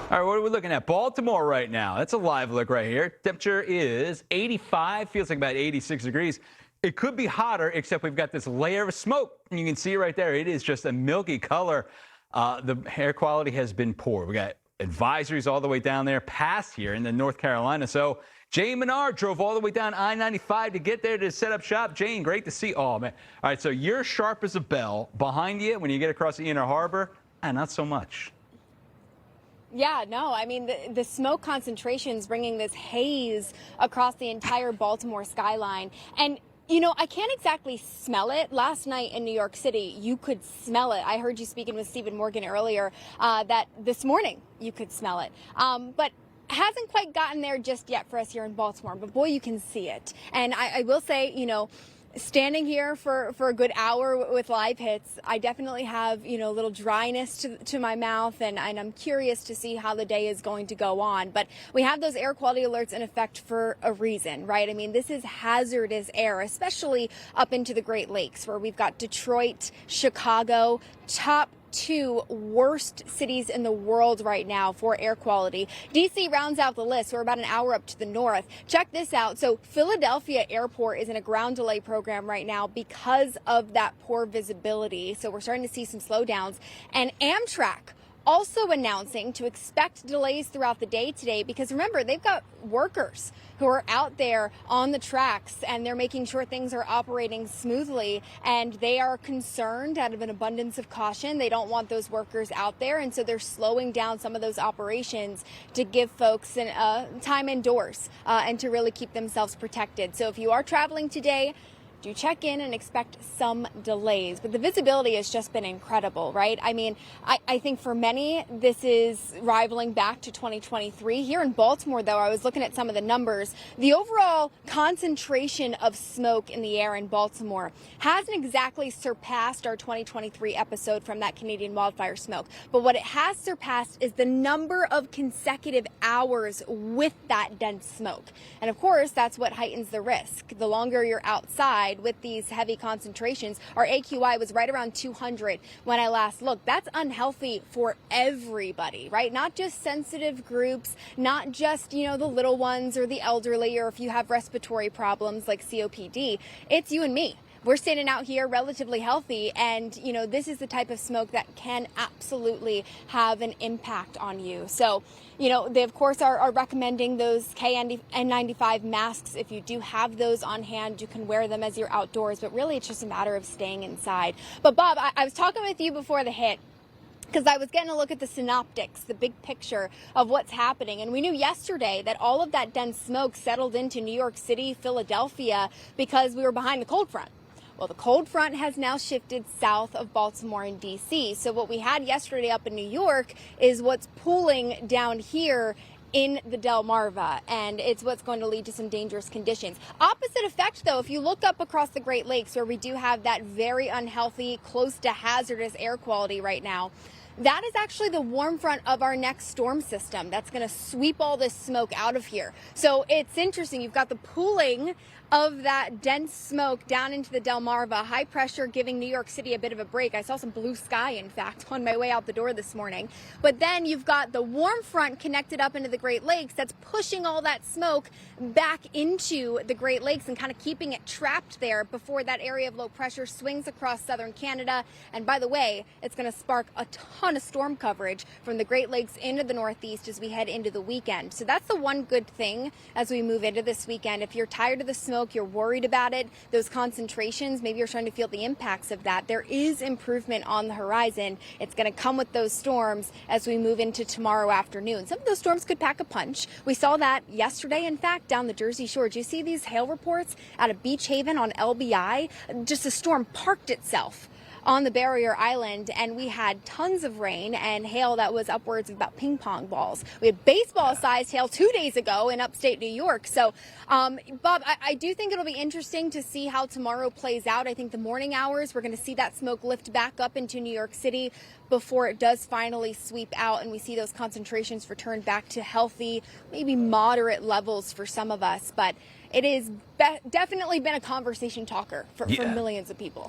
All right, what are we looking at? Baltimore right now. That's a live look right here. Temperature is 85, feels like about 86 degrees. It could be hotter, except we've got this layer of smoke. And you can see right there, it is just a milky color. The air quality has been poor. We got advisories all the way down there past here in the North Carolina. So Jane Minar drove all the way down I-95 to get there to set up shop. Jane, great to see. Oh, man. All right, so you're sharp as a bell. Behind you, when you get across the Inner Harbor, not so much. Yeah, no, I mean, the smoke concentrations bringing this haze across the entire Baltimore skyline. And, you know, I can't exactly smell it. Last night in New York City, you could smell it. I heard you speaking with Stephen Morgan earlier that this morning you could smell it. But hasn't quite gotten there just yet for us here in Baltimore. But, boy, you can see it. And I will say, you know, standing here for a good hour with live hits, I definitely have, you know, a little dryness to my mouth, and I'm curious to see how the day is going to go on. But we have those air quality alerts in effect for a reason, right? I mean, this is hazardous air, especially up into the Great Lakes, where we've got Detroit, Chicago, top two worst cities in the world right now for air quality. D.C. rounds out the list. We're about an hour up to the north. Check this out. So Philadelphia Airport is in a ground delay program right now because of that poor visibility. So we're starting to see some slowdowns. And Amtrak also announcing to expect delays throughout the day today, because remember, they've got workers who are out there on the tracks and they're making sure things are operating smoothly, and they are concerned out of an abundance of caution. They don't want those workers out there, and so they're slowing down some of those operations to give folks time indoors and to really keep themselves protected. So if you are traveling today, do check in and expect some delays. But the visibility has just been incredible, right? I mean, I think for many, this is rivaling back to 2023. Here in Baltimore, though, I was looking at some of the numbers. The overall concentration of smoke in the air in Baltimore hasn't exactly surpassed our 2023 episode from that Canadian wildfire smoke. But what it has surpassed is the number of consecutive hours with that dense smoke. And of course, that's what heightens the risk. The longer you're outside with these heavy concentrations, our AQI was right around 200 when I last looked. That's unhealthy for everybody, right? Not just sensitive groups, not just, you know, the little ones or the elderly, or if you have respiratory problems like COPD. It's you and me. We're standing out here relatively healthy, and, you know, this is the type of smoke that can absolutely have an impact on you. So, you know, they, of course, are recommending those KN95 masks. If you do have those on hand, you can wear them as you're outdoors, but really it's just a matter of staying inside. But, Bob, I was talking with you before the hit, because I was getting a look at the synoptics, the big picture of what's happening. And we knew yesterday that all of that dense smoke settled into New York City, Philadelphia, because we were behind the cold front. Well, the cold front has now shifted south of Baltimore and D.C. So what we had yesterday up in New York is what's pooling down here in the Delmarva, and it's what's going to lead to some dangerous conditions. Opposite effect, though, if you look up across the Great Lakes, where we do have that very unhealthy, close to hazardous air quality right now, that is actually the warm front of our next storm system that's going to sweep all this smoke out of here. So it's interesting. You've got the pooling of that dense smoke down into the Delmarva, high pressure giving New York City a bit of a break. I saw some blue sky, in fact, on my way out the door this morning. But then you've got the warm front connected up into the Great Lakes that's pushing all that smoke back into the Great Lakes and kind of keeping it trapped there before that area of low pressure swings across southern Canada. And by the way, it's going to spark a ton of storm coverage from the Great Lakes into the Northeast as we head into the weekend. So that's the one good thing as we move into this weekend. If you're tired of the smoke, you're worried about it, those concentrations, maybe you're starting to feel the impacts of that, there is improvement on the horizon. It's going to come with those storms as we move into tomorrow afternoon. Some of those storms could pack a punch. We saw that yesterday, in fact, down the Jersey Shore. Did you see these hail reports out of Beach Haven on LBI? Just a storm parked itself on the barrier island, and we had tons of rain and hail that was upwards of about ping pong balls. We had baseball-sized hail 2 days ago in upstate New York. So, Bob, I do think it'll be interesting to see how tomorrow plays out. I think the morning hours, we're going to see that smoke lift back up into New York City before it does finally sweep out, and we see those concentrations return back to healthy, maybe moderate levels for some of us. But it has definitely been a conversation talker for millions of people.